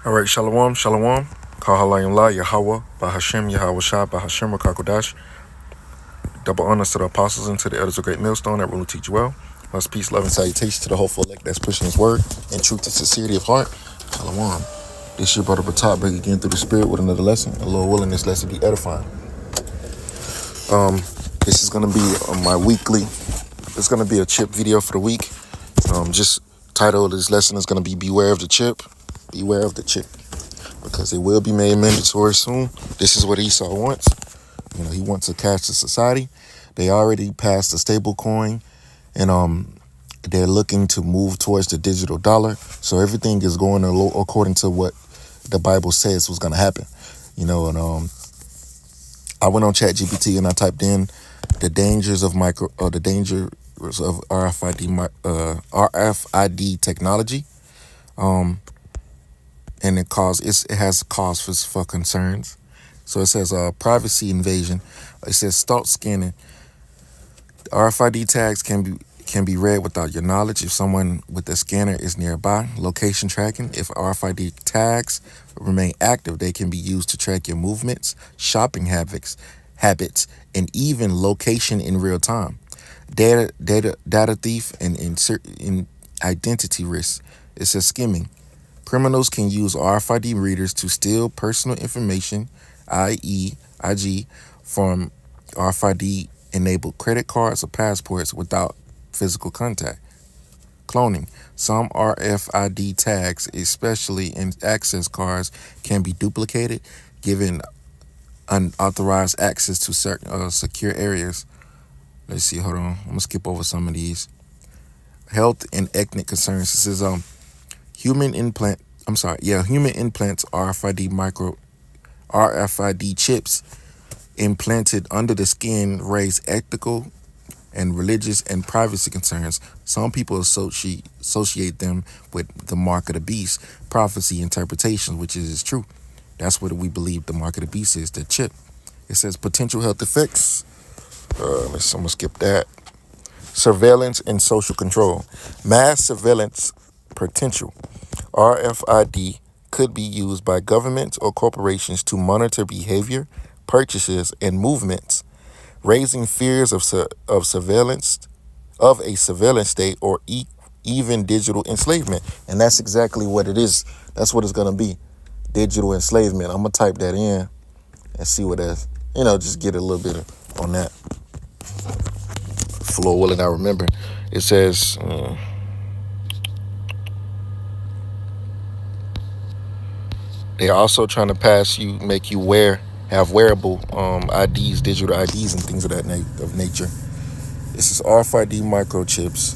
All right, Shalom, Shalom. Kahalayim La, Yahweh, Bahashem, Yahweh Shah, Bahashem, Rakakodash. Double honors to the apostles and to the elders of Great Millstone that will teach you well. Much peace, love, and salutation to the hopeful elect that's pushing his word in truth and sincerity of heart. Shalom. This your brother Batak back again through the spirit with another lesson. A Lord willing, this lesson be edifying. This is going to be my weekly. It's going to be a chip video for the week. Just title of this lesson is going to be Beware of the Chip. Beware of the chip. Because it will be made mandatory soon. This is what Esau wants. He wants to cash the society. They already passed the stable coin. And they're looking to move towards the digital dollar. So everything is going according to what the Bible says was going to happen. I went on ChatGPT and I typed in the dangers of RFID technology. And it has cause for concerns. So it says privacy invasion. It says start scanning. RFID tags can be read without your knowledge if someone with the scanner is nearby. Location tracking. If RFID tags remain active, they can be used to track your movements, shopping habits, and even location in real time. Data thief and identity risks. It says skimming. Criminals can use RFID readers to steal personal information, i.e., IG, from RFID-enabled credit cards or passports without physical contact. Cloning. Some RFID tags, especially in access cards, can be duplicated, giving unauthorized access to certain secure areas. Let's see, hold on. I'm going to skip over some of these. Health and ethnic concerns. This is human implants RFID chips implanted under the skin raise ethical and religious and privacy concerns. Some people associate them with the mark of the beast, prophecy interpretation, which is true. That's what we believe the mark of the beast is, the chip. It says potential health effects. I'm going to skip that. Surveillance and social control. Mass surveillance potential. RFID could be used by governments or corporations to monitor behavior, purchases, and movements, raising fears of a surveillance state or even digital enslavement. And that's exactly what it is. That's what it's going to be. Digital enslavement. I'm going to type that in and see what that's, just get a little bit on that. Floor willing, I remember. It says, they're also trying to make you have wearable IDs, digital IDs, and things of that nature. This is RFID microchips.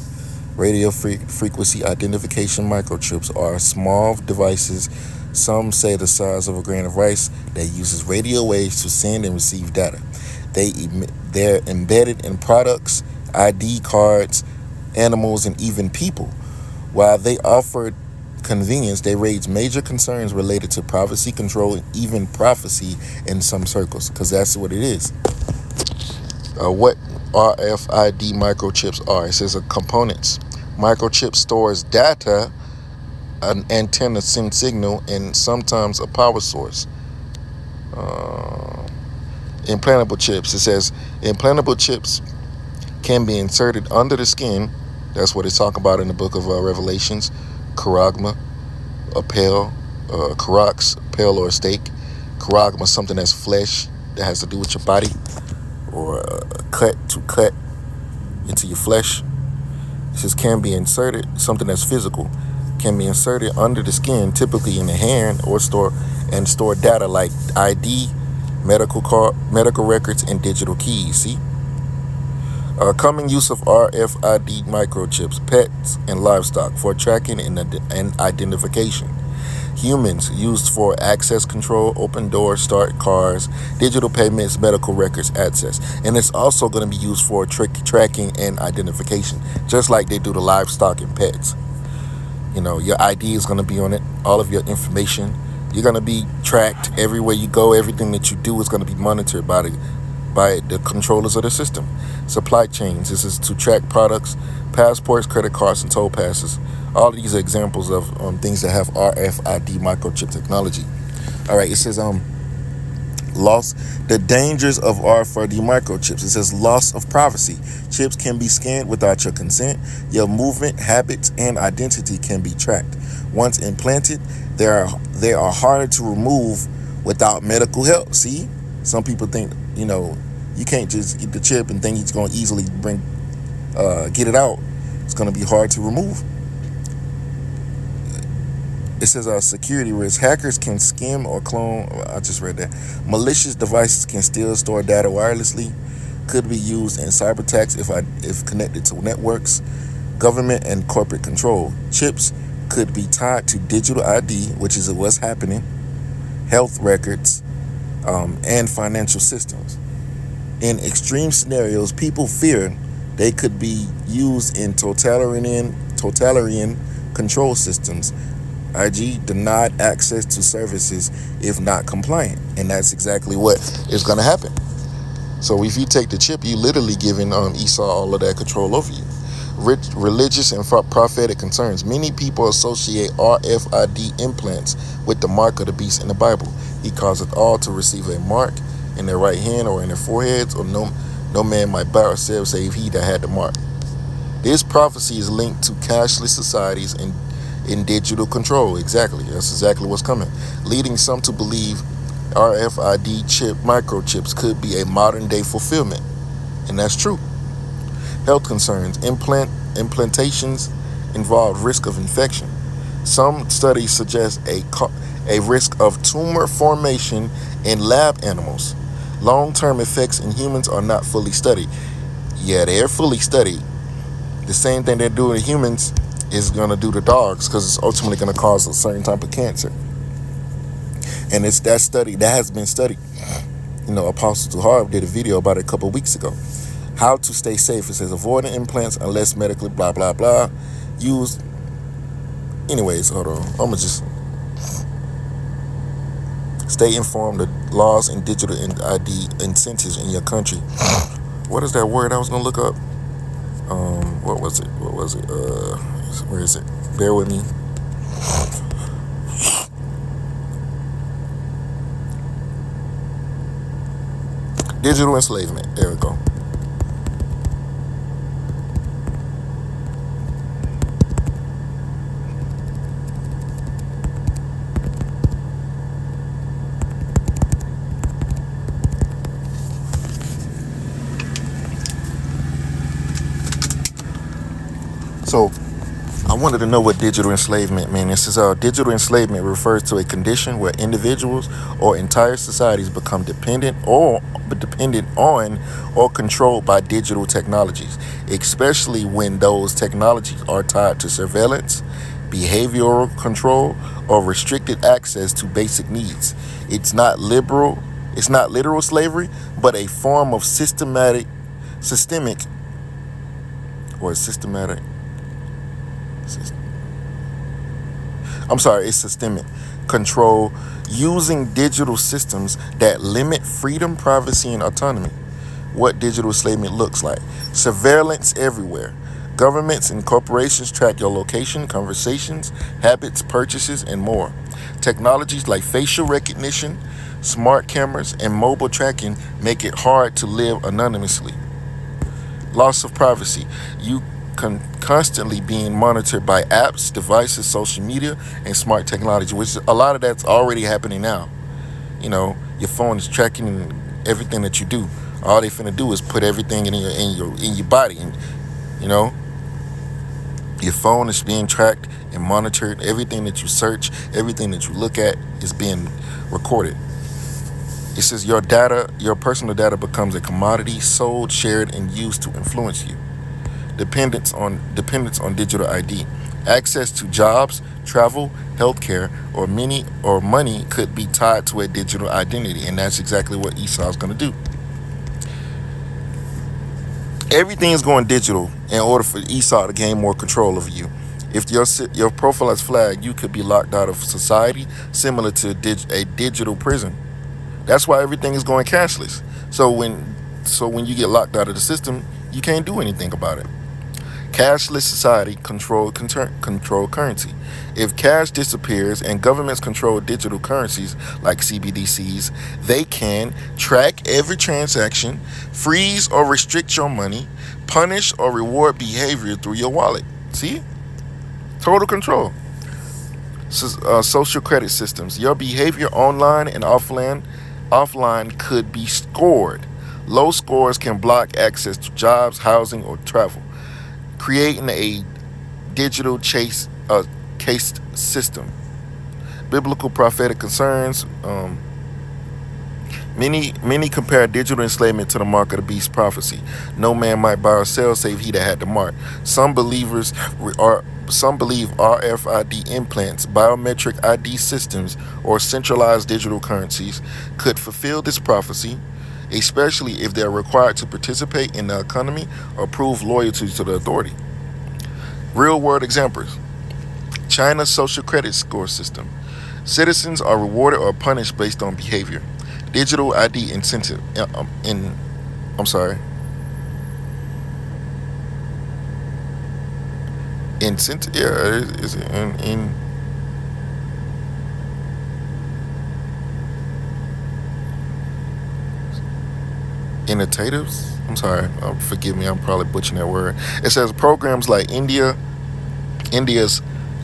Radio frequency identification microchips are small devices, some say the size of a grain of rice, that uses radio waves to send and receive data. They're embedded in products, ID cards, animals, and even people. While they offer convenience, they raise major concerns related to privacy control and even prophecy in some circles, because that's what it is. What RFID microchips are? It says components. Microchip stores data, an antenna sends signal, and sometimes a power source. Implantable chips. It says implantable chips can be inserted under the skin. That's what it's talking about in the book of Revelations. Charagma, a pale, charax, pale or a steak. Charagma, something that's flesh that has to do with your body, or cut into your flesh. It says can be inserted, something that's physical, can be inserted under the skin, typically in the hand, or store data like ID, medical records, and digital keys. See? Common use of RFID microchips, pets and livestock for tracking and identification. Humans used for access control, open doors, start cars, digital payments, medical records access. And it's also going to be used for tracking and identification, just like they do the livestock and pets. Your ID is going to be on it, all of your information. You're going to be tracked everywhere you go. Everything that you do is going to be monitored by by the controllers of the system. Supply chains, this is to track products, passports, credit cards, and toll passes. All of these are examples of things that have RFID microchip technology. All right, it says loss, the dangers of RFID microchips. It says loss of privacy. Chips can be scanned without your consent. Your movement, habits, and identity can be tracked. Once implanted, they are harder to remove without medical help. See, some people think you can't just get the chip and think it's going to easily get it out. It's going to be hard to remove. It says security risk. Hackers can skim or clone. I just read that. Malicious devices can still store data wirelessly. Could be used in cyber attacks if connected to networks. Government and corporate control. Chips could be tied to digital ID, which is what's happening, health records, and financial systems. In extreme scenarios, people fear they could be used in totalitarian control systems, i.e. denied access to services if not compliant. And that's exactly what is going to happen. So if you take the chip, you literally giving Esau all of that control over you. Religious and prophetic concerns. Many people associate RFID implants with the mark of the beast in the Bible. He causeth all to receive a mark in their right hand or in their foreheads, or no man might buy or sell save he that had the mark. This prophecy is linked to cashless societies and in digital control. Exactly. That's exactly what's coming. Leading some to believe RFID microchips could be a modern day fulfillment. And that's true. Health concerns. Implantations involve risk of infection. Some studies suggest a risk of tumor formation in lab animals. Long-term effects in humans are not fully studied. Yeah, they're fully studied. The same thing they're doing to humans is going to do to dogs, because it's ultimately going to cause a certain type of cancer. And it's that has been studied. Apostle Tuhar did a video about it a couple of weeks ago. How to stay safe. It says avoiding implants unless medically blah blah blah used. Anyways, hold on. I'm gonna just stay informed of laws and digital ID incentives in your country. What is that word I was gonna look up? What was it? Where is it? Bear with me. Digital enslavement. There we go. So I wanted to know what digital enslavement means. This is digital enslavement refers to a condition where individuals or entire societies become dependent on or controlled by digital technologies, especially when those technologies are tied to surveillance, behavioral control, or restricted access to basic needs. It's not literal slavery, but a form of systemic it's systemic control using digital systems that limit freedom, privacy, and autonomy. What digital enslavement looks like. Surveillance everywhere. Governments and corporations track your location, conversations, habits, purchases, and more. Technologies like facial recognition, smart cameras, and mobile tracking make it hard to live anonymously. Loss of privacy. You constantly being monitored by apps, devices, social media, and smart technology, which a lot of that's already happening now. Your phone is tracking everything that you do. All they finna do is put everything in your body, and your phone is being tracked and monitored. Everything that you search, everything that you look at is being recorded. It says your personal data becomes a commodity sold, shared, and used to influence you. Dependence on digital ID. Access to jobs, travel, healthcare, or money could be tied to a digital identity, and that's exactly what Esau is going to do. Everything is going digital in order for Esau to gain more control over you. If your profile is flagged, you could be locked out of society, similar to a digital prison. That's why everything is going cashless. So when So when you get locked out of the system, you can't do anything about it. Cashless society control currency. If cash disappears and governments control digital currencies like CBDCs, they can track every transaction, freeze or restrict your money, punish or reward behavior through your wallet. See? Total control. Social credit systems. Your behavior online and offline could be scored. Low scores can block access to jobs, housing, or travel, creating a digital case system. Biblical prophetic concerns. Many compare digital enslavement to the mark of the beast prophecy. No man might buy or sell save he that had the mark. Some believe RFID implants, biometric ID systems, or centralized digital currencies could fulfill this prophecy, especially if they are required to participate in the economy or prove loyalty to the authority. Real world examples. China's social credit score system. Citizens are rewarded or punished based on behavior. Digital ID incentive. I'm sorry. Incentive. Yeah, is it in initiatives? I'm sorry. Forgive me. I'm probably butchering that word. It says programs like India's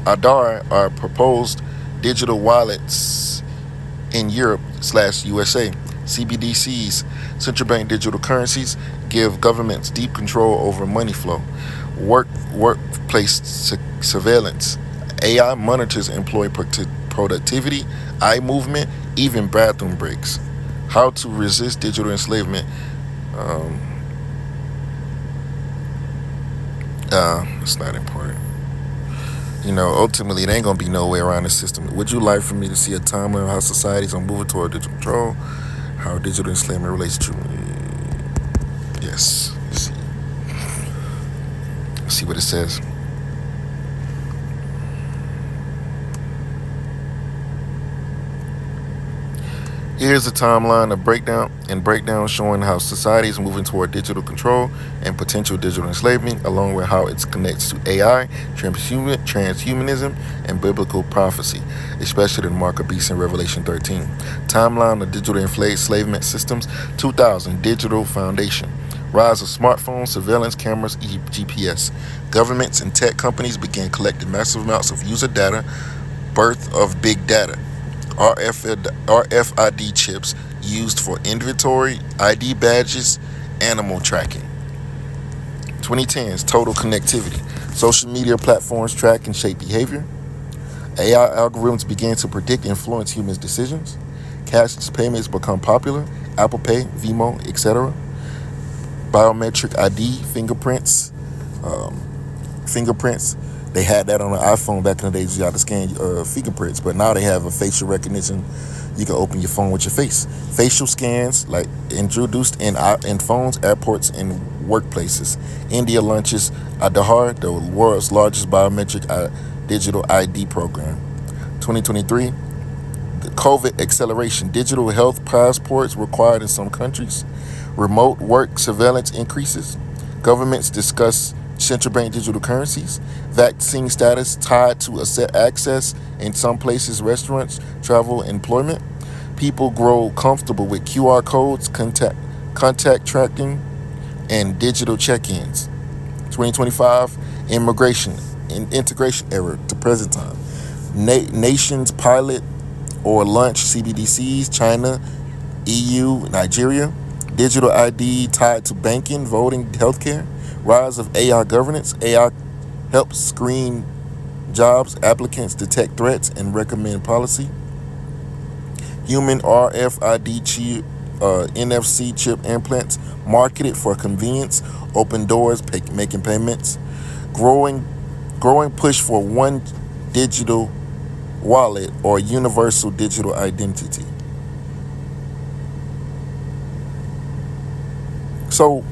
Aadhaar are proposed digital wallets in Europe/USA. CBDCs, central bank digital currencies, give governments deep control over money flow. Workplace surveillance. AI monitors employee productivity, eye movement, even bathroom breaks. How to resist digital enslavement. Um, it's not important. Ultimately, it ain't gonna be no way around the system. Would you like for me to see a timeline of how societies are moving toward digital control? How digital enslavement relates to? Yes. Let's see what it says. Here's a timeline of breakdown showing how society is moving toward digital control and potential digital enslavement, along with how it connects to AI, transhumanism, and biblical prophecy, especially the mark of beast in Revelation 13. Timeline of digital enslavement systems. 2000, digital foundation. Rise of smartphones, surveillance cameras, GPS. Governments and tech companies began collecting massive amounts of user data. Birth of big data. RFID chips used for inventory, ID badges, animal tracking. 2010s, total connectivity. Social media platforms track and shape behavior. AI algorithms begin to predict and influence humans' decisions. Cashless payments become popular. Apple Pay, Venmo, etc. Biometric ID, fingerprints. They had that on the iPhone back in the days. You had to scan fingerprints, but now they have a facial recognition. You can open your phone with your face. Facial scans, like introduced in phones, airports, and workplaces. India launches Aadhaar, the world's largest biometric digital ID program. 2023, the COVID acceleration. Digital health passports required in some countries. Remote work surveillance increases. Governments discuss central bank digital currencies. Vaccine status tied to access in some places, restaurants, travel, employment. People grow comfortable with QR codes, contact tracking, and digital check-ins. 2025, integration era to present time. Nations pilot or launch CBDCs, China, EU, Nigeria. Digital ID tied to banking, voting, healthcare. Rise of AI governance. AI helps screen jobs, applicants detect threats, and recommend policy. Human RFID chip, NFC chip implants marketed for convenience, open doors, making payments. Growing push for one digital wallet or universal digital identity. So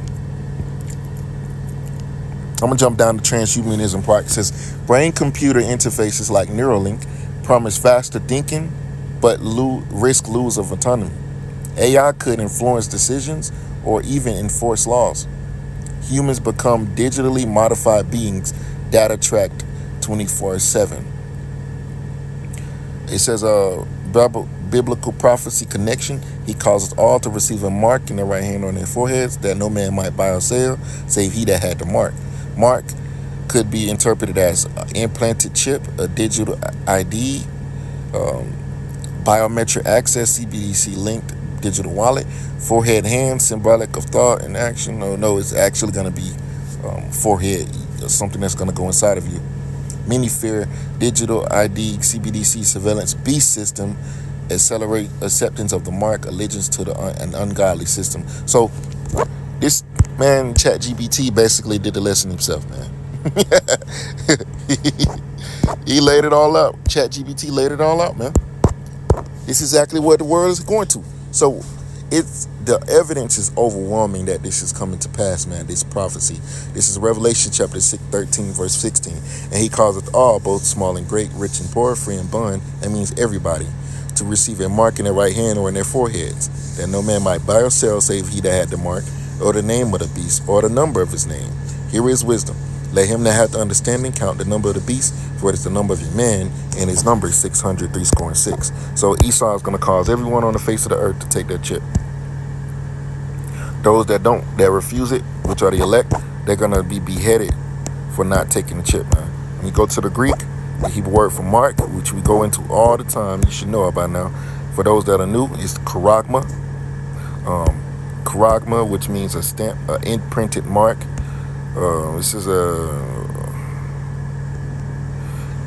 I'm gonna jump down to transhumanism part. It says brain-computer interfaces like Neuralink promise faster thinking, but risk lose of autonomy. AI could influence decisions or even enforce laws. Humans become digitally modified beings, data tracked 24/7. It says biblical prophecy connection. He causes all to receive a mark in their right hand or in their foreheads, that no man might buy or sell, save he that had the mark. Mark could be interpreted as implanted chip, a digital ID, biometric access, CBDC linked digital wallet, forehead hand, symbolic of thought and action. No, it's actually going to be forehead, something that's going to go inside of you. Many fear digital ID, CBDC surveillance beast system accelerate acceptance of the mark, allegiance to an ungodly system. So this man, ChatGPT, basically did the lesson himself, man. He laid it all out. ChatGPT laid it all out, man. This is exactly what the world is going to. So the evidence is overwhelming that this is coming to pass, man. This prophecy. This is Revelation chapter 13, verse 16. And he causeth all, both small and great, rich and poor, free and bond. That means everybody, to receive a mark in their right hand or in their foreheads, that no man might buy or sell, save he that had the mark, or the name of the beast, or the number of his name. Here is wisdom. Let him that hath the understanding count the number of the beast, for it is the number of your men, and his number is 666. So Esau is going to cause everyone on the face of the earth to take their chip. Those that don't, that refuse it, which are the elect, they're going to be beheaded for not taking the chip, man. When you go to the Greek, the Hebrew word for mark, which we go into all the time, you should know about now. For those that are new, it's charagma. Charagma, which means a stamp, an imprinted mark. This is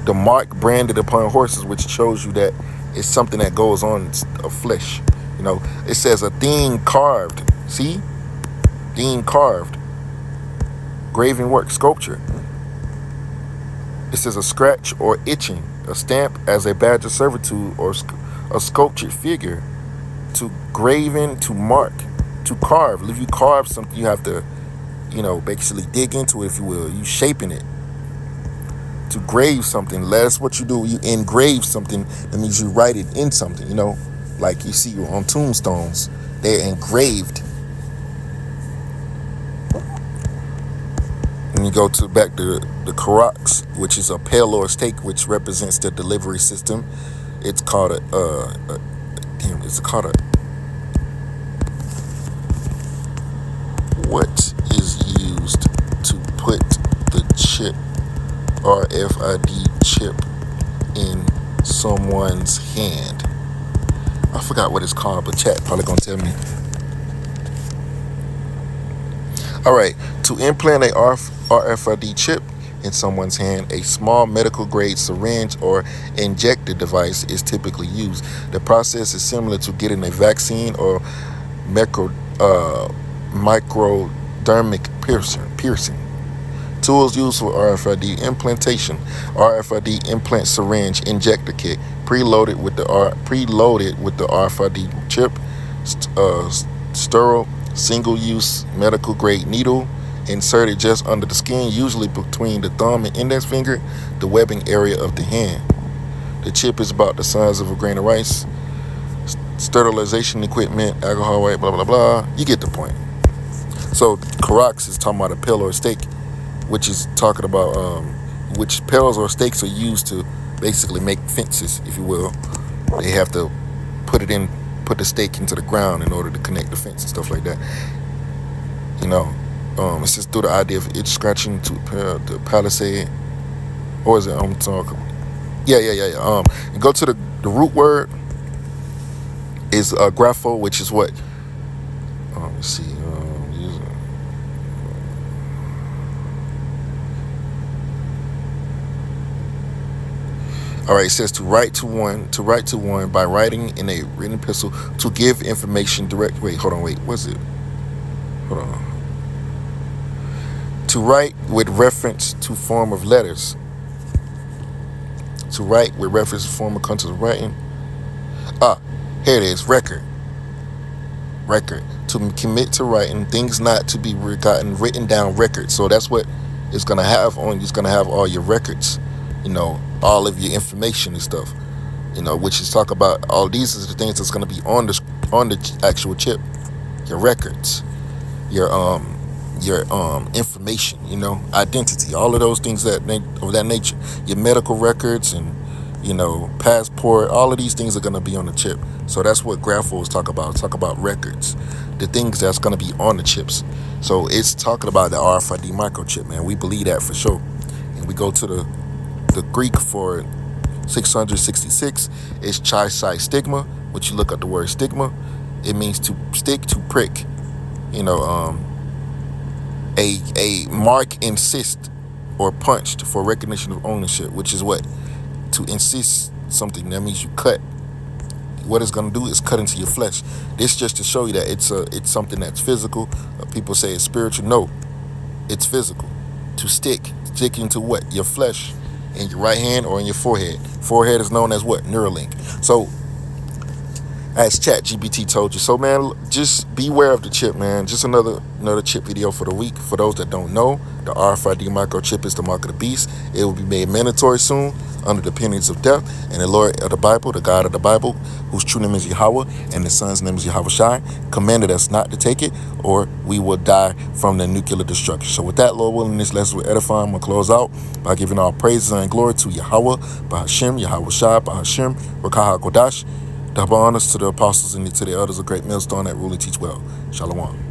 the mark branded upon horses, which shows you that it's something that goes on of flesh. You know, it says a thing carved. See? Thing carved. Graving work, sculpture. It says a scratch or itching, a stamp as a badge of servitude, or a sculptured figure. To graven, to mark, to carve. If you carve something, you have to, basically dig into it, if you will. You shaping it. To grave something, that's what you do. You engrave something. That means you write it in something, like you see on tombstones. They're engraved. And you go back to the Karax, which is a pale or steak, which represents the delivery system. It's called what is used to put the chip, RFID chip, in someone's hand. I forgot what it's called, but chat probably gonna tell me. All right, to implant a RFID chip in someone's hand, a small medical grade syringe or injector device is typically used. The process is similar to getting a vaccine or microdermic piercing. Tools used for RFID implantation: RFID implant syringe injector kit, preloaded with the RFID chip, sterile single-use medical grade needle inserted just under the skin, usually between the thumb and index finger, the webbing area of the hand. The chip is about the size of a grain of rice. Sterilization equipment, alcohol white, blah blah blah. You get the point. So Karax is talking about a pill or a steak, which is talking about which pills or stakes are used to basically make fences, if you will. They have to put the stake into the ground in order to connect the fence and stuff like that. It's just through the idea of itch scratching to the palisade, or is it? I'm talking. Yeah. You go to the root word is grapho, which is what? Let's see. All right, it says to write to one by writing in a written epistle, to give information direct. What's it? Hold on. To write with reference to form of letters. To write with reference to form of content of writing. Here it is. Record. To commit to writing things not to be forgotten, written down record. So that's what it's gonna have on. It's gonna have all your records. All of your information and stuff. Which is talk about all these is the things that's gonna be on the actual chip. Your records. your information, identity, all of those things of that nature, your medical records and passport, all of these things are gonna be on the chip. So that's what Graphos talk about. Talk about records, the things that's gonna be on the chips. So it's talking about the RFID microchip, man. We believe that for sure. And we go to the Greek for 666 is chi psi stigma, which you look at the word stigma, it means to stick, to prick. You know, a mark insist or punched for recognition of ownership, which is what? To insist something. That means you cut. What it's gonna do is cut into your flesh. This just to show you that it's something that's physical. People say it's spiritual. No, it's physical. To stick into what? Your flesh, in your right hand or in your forehead. Forehead is known as what? Neuralink. So as ChatGPT told you. So man, just beware of the chip, man. Just another chip video for the week. For those that don't know, the RFID microchip is the mark of the beast. It will be made mandatory soon under the penalties of death. And the Lord of the Bible, the God of the Bible, whose true name is Yahweh, and the Son's name is Yahweh Shai, commanded us not to take it, or we will die from the nuclear destruction. So with that, Lord willing, this lesson will edify. I'm going to close out by giving all praises and glory to Yahweh, Bahashem, Yahweh Shai, Bahashem, Rakaha Kodash. Double honors to the apostles and to the elders of Great Millstone that rule and teach well. Shalom.